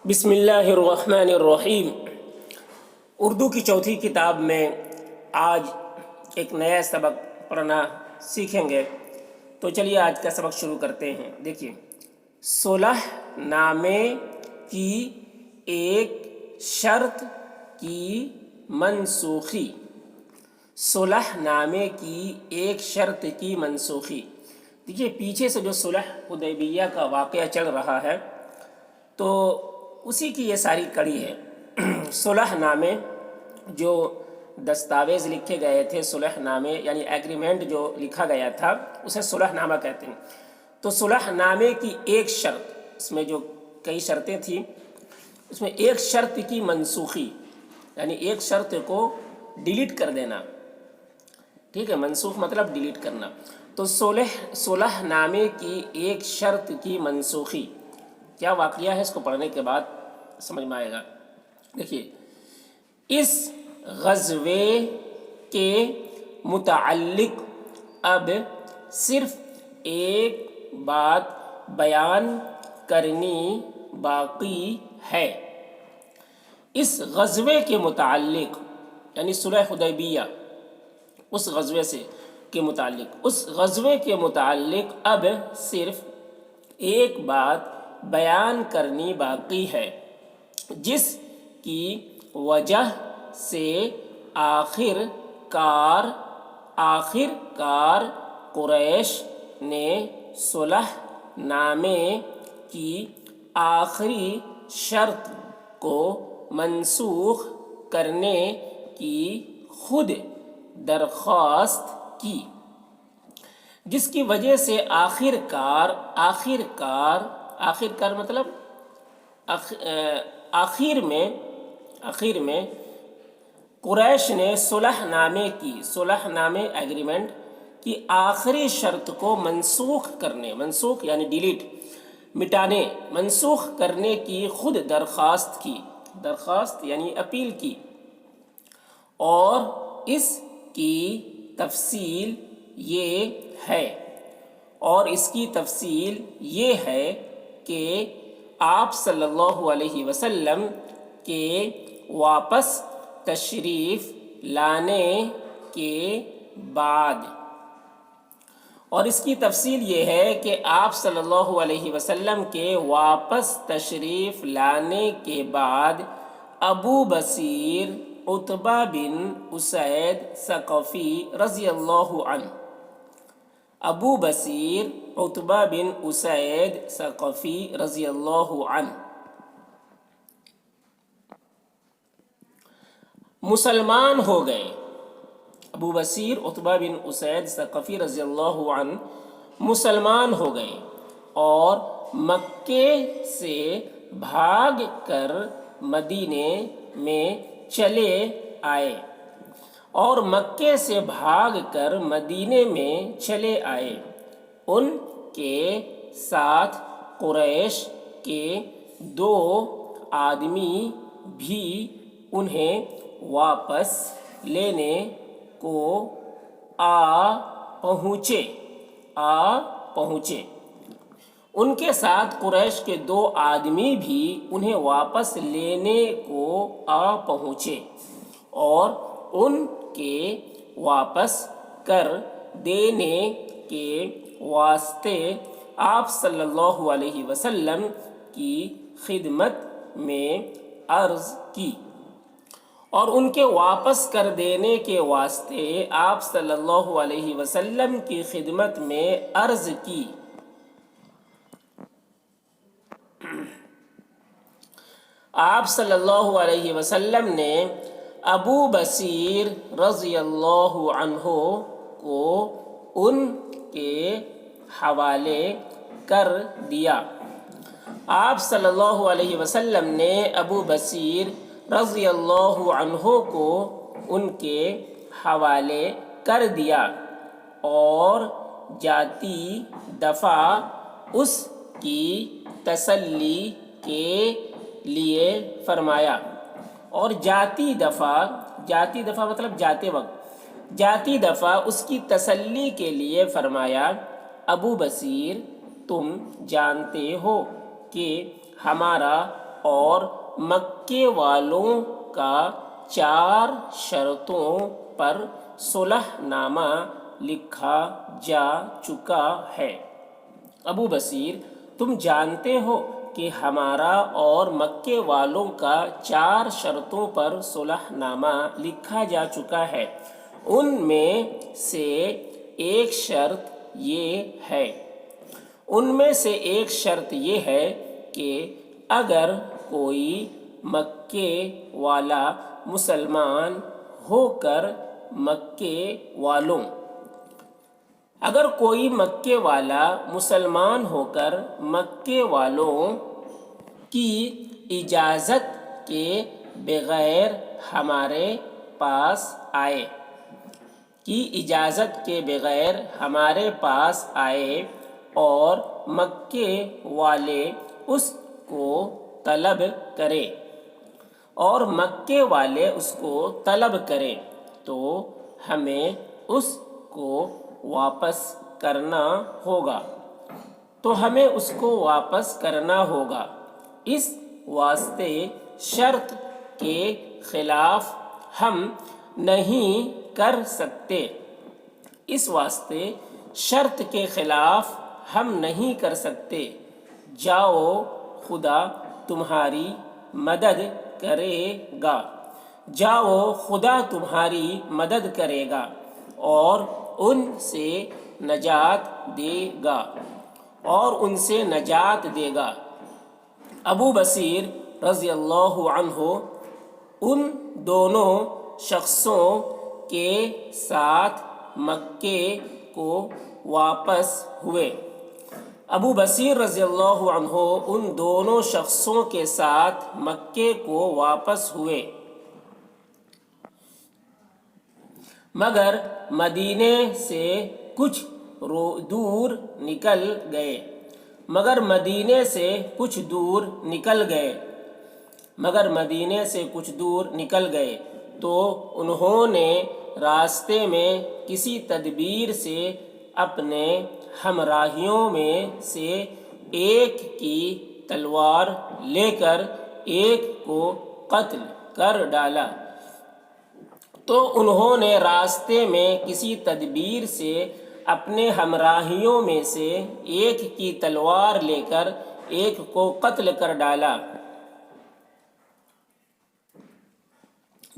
بسم اللہ الرحمن الرحیم۔ اردو کی چوتھی کتاب میں آج ایک نیا سبق پڑھنا سیکھیں گے، تو چلیے آج کا سبق شروع کرتے ہیں۔ دیکھیے، صلح نامے کی ایک شرط کی منسوخی۔ صلح نامے کی ایک شرط کی منسوخی۔ دیکھیے، پیچھے سے جو صلح حدیبیہ کا واقعہ چل رہا ہے تو اسی کی یہ ساری کڑی ہے۔ صلح نامے جو دستاویز لکھے گئے تھے، صلح نامے یعنی ایگریمنٹ جو لکھا گیا تھا اسے صلح نامہ کہتے ہیں۔ تو صلح نامے کی ایک شرط، اس میں جو کئی شرطیں تھیں، اس میں ایک شرط کی منسوخی، یعنی ایک شرط کو ڈیلیٹ کر دینا۔ ٹھیک ہے، منسوخ مطلب ڈیلیٹ کرنا۔ تو صلح نامے کی ایک شرط کی منسوخی کیا واقعہ ہے، اس کو پڑھنے کے بعد سمجھ میں آئے گا۔ دیکھیے، اس غزوے کے متعلق اب صرف ایک بات بیان کرنی باقی ہے۔ اس غزوے کے متعلق یعنی صلح حدیبیہ، اس غزوے کے متعلق اب صرف ایک بات بیان کرنی باقی ہے، جس کی وجہ سے آخر کار قریش نے صلح نامے کی آخری شرط کو منسوخ کرنے کی خود درخواست کی، جس کی وجہ سے آخر کار مطلب آخر میں قریش نے صلح نامے ایگریمنٹ کی آخری شرط کو منسوخ یعنی ڈیلیٹ، منسوخ کرنے کی خود درخواست کی، درخواست یعنی اپیل کی۔ اور اس کی تفصیل یہ ہے کہ آپ صلی اللہ علیہ وسلم کے واپس تشریف لانے کے بعد، اور اس کی تفصیل یہ ہے کہ آپ صلی اللہ علیہ وسلم کے واپس تشریف لانے کے بعد ابو بصیر عتبہ بن اسید ثقفی رضی اللہ عنہ، ابو بصیر عتبہ بن اسید ثقفی رضی اللہ عنہ مسلمان ہو گئے۔ ابو بصیر عتبہ بن اسید ثقفی رضی اللہ عنہ مسلمان ہو گئے اور مکے سے بھاگ کر مدینے میں چلے آئے، ان کے ساتھ قریش کے 2 آدمی بھی انہیں واپس لینے کو آ پہنچے۔ ان کے ساتھ قریش کے 2 آدمی بھی انہیں واپس لینے کو آ پہنچے اور ان کے واپس کر دینے کے واسطے آپ صلی اللہ علیہ وسلم کی خدمت میں عرض کی، اور ان کے واپس کر دینے کے واسطے آپ صلی اللہ علیہ وسلم کی خدمت میں عرض کی۔ آپ صلی اللہ علیہ وسلم نے ابو بصیر رضی اللہ عنہ کو ان کے حوالے کر دیا۔ آپ صلی اللہ علیہ وسلم نے ابو بصیر رضی اللہ عنہ کو ان کے حوالے کر دیا اور جاتی دفعہ اس کی تسلی کے لیے فرمایا، اور جاتی دفعہ مطلب جاتی دفعہ اس کی تسلی کے لیے فرمایا، ابو بصیر تم جانتے ہو کہ ہمارا اور مکے والوں کا 4 شرطوں پر صلح نامہ لکھا جا چکا ہے۔ ابو بصیر، تم جانتے ہو کہ ہمارا اور مکے والوں کا 4 شرطوں پر صلح نامہ لکھا جا چکا ہے۔ ان میں سے ایک شرط یہ ہے کہ اگر کوئی مکے والا مسلمان ہو کر مکے والوں کی اجازت کے بغیر ہمارے پاس آئے اور مکے والے اس کو طلب کریں تو ہمیں اس کو واپس کرنا ہوگا۔ اس واسطے شرط کے خلاف ہم نہیں کر سکتے۔ جاؤ، خدا تمہاری مدد کرے گا اور ان سے نجات دے گا۔ ابو بصیر رضی اللہ عنہ ان دونوں شخصوں کے ساتھ مکے کو واپس ہوئے، مگر مدینے سے کچھ دور نکل گئے تو انہوں نے راستے میں کسی تدبیر سے اپنے ہمراہیوں میں سے ایک کی تلوار لے کر ایک کو قتل کر ڈالا۔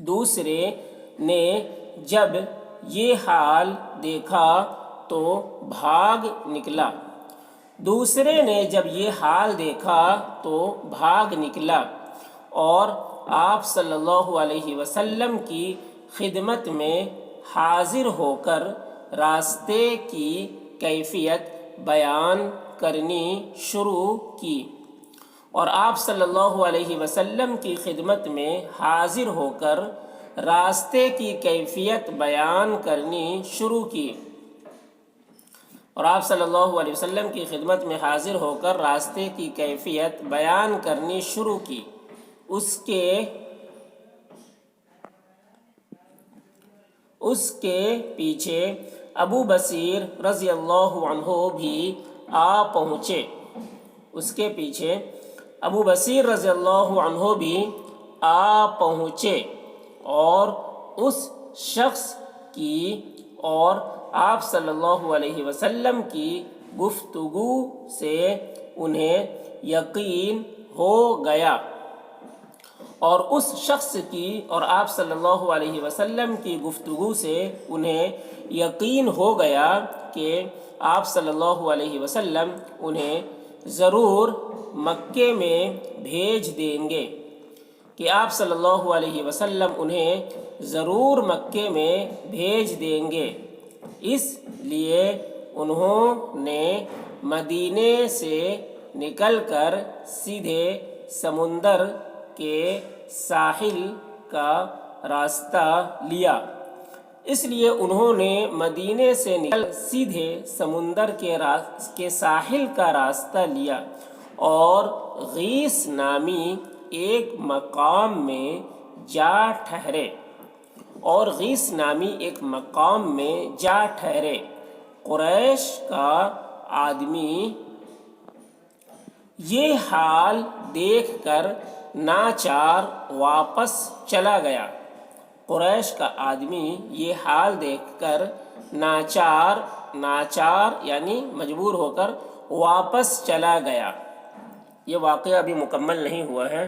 دوسرے نے جب یہ حال دیکھا تو بھاگ نکلا اور آپ صلی اللہ علیہ وسلم کی خدمت میں حاضر ہو کر راستے کی کیفیت بیان کرنی شروع کی۔ اور آپ صلی اللہ علیہ وسلم کی خدمت میں حاضر ہو کر راستے کی کیفیت بیان کرنی شروع کی۔ اس کے پیچھے ابو بصیر رضی اللہ عنہ بھی آ پہنچے اور اس شخص کی اور آپ صلی اللہ علیہ وسلم کی گفتگو سے انہیں یقین ہو گیا کہ آپ صلی اللہ علیہ وسلم انہیں ضرور مکے میں بھیج دیں گے۔ اس لیے انہوں نے مدینے سے نکل کر سیدھے سمندر کے ساحل کا راستہ لیا۔ اور غیث نامی ایک مقام میں جا ٹھہرے۔ قریش کا آدمی یہ حال دیکھ کر ناچار واپس چلا گیا۔ قریش کا آدمی یہ حال دیکھ کر ناچار یعنی مجبور ہو کر واپس چلا گیا۔ یہ واقعہ ابھی مکمل نہیں ہوا ہے،